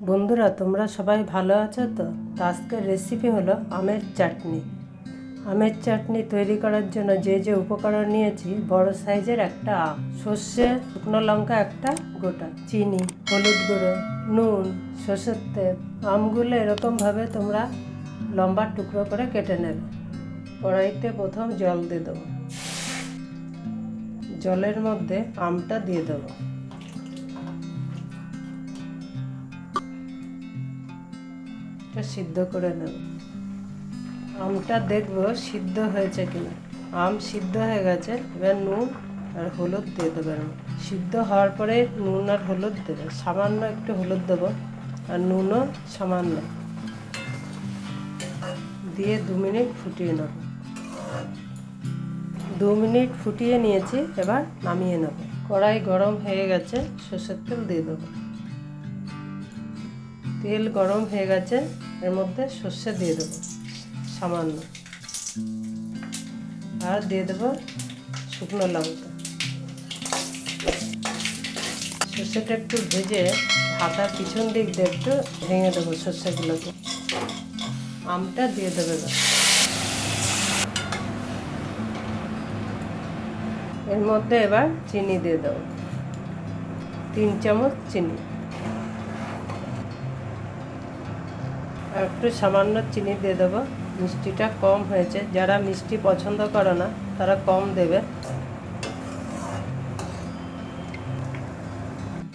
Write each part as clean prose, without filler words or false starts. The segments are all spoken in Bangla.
বন্ধুরা তোমরা সবাই ভালো আছো তো? আজকের রেসিপি হলো আমের চাটনি। আমের চাটনি তৈরি করার জন্য যে যে উপকরণ নিয়েছি, বড় সাইজের একটা আম, সর্ষে, শুকনো লঙ্কা একটা গোটা, চিনি, হলুদ গুঁড়ো, নুন, সর্ষের তেল। আমগুলো এরকমভাবে তোমরা লম্বা টুকরো করে কেটে নেবে। কড়াইতে প্রথম জল দিয়ে দেবো, জলের মধ্যে আমটা দিয়ে দেবো। সিদ্ধ করে নেব। আমটা দেখবো সিদ্ধ হয়েছে কিনা। আম সিদ্ধ হয়ে গেছে। এবার নুন আর হলুদ দিয়ে দেবেন। সিদ্ধ হওয়ার পরে নুন আর হলুদ দেবে, সামান্য একটু হলুদ দেবো আর নুনও সামান্য দিয়ে 2 মিনিট ফুটিয়ে নেব। 2 মিনিট ফুটিয়ে নিয়েছি, এবার নামিয়ে নেব। কড়াই গরম হয়ে গেছে, সরষের তেল দিয়ে দেবো। তেল গরম হয়ে গেছে, এর মধ্যে সর্ষে দিয়ে দেবো সামান্য, আর দিয়ে দেবো শুকনো লঙ্কা। সর্ষেটা একটু ভেজে হাতার পিছন দিক দিয়ে একটু ভেঙে দেবো সর্ষেগুলোকে। আমটা দিয়ে দেবে। এর মধ্যে এবার চিনি দিয়ে দেবো, 3 চামচ চিনি। আর একটু সামান্য চিনি দিয়ে দেবো, মিষ্টিটা কম হয়েছে। যারা মিষ্টি পছন্দ করে না তারা কম দেবে।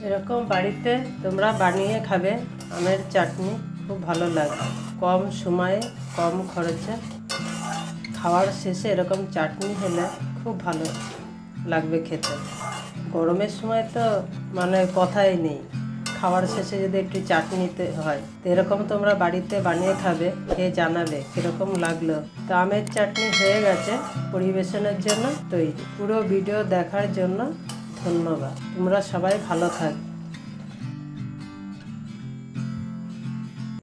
এরকম বাড়িতে তোমরা বানিয়ে খাবে আমের চাটনি, খুব ভালো লাগে। কম সময়ে কম খরচে খাওয়ার শেষে এরকম চাটনি হলে খুব ভালো লাগবে খেতে। গরমের সময় তো কথাই নেই, খাওয়ার শেষে যদি একটু চাটনিতে হয়। তো এরকম তোমরা বাড়িতে বানিয়ে খাবে, খেয়ে জানাবে কীরকম লাগলো। তো আমের চাটনি হয়ে গেছে, পরিবেশনের জন্য তৈরি। পুরো ভিডিও দেখার জন্য ধন্যবাদ। তোমরা সবাই ভালো থাকবে।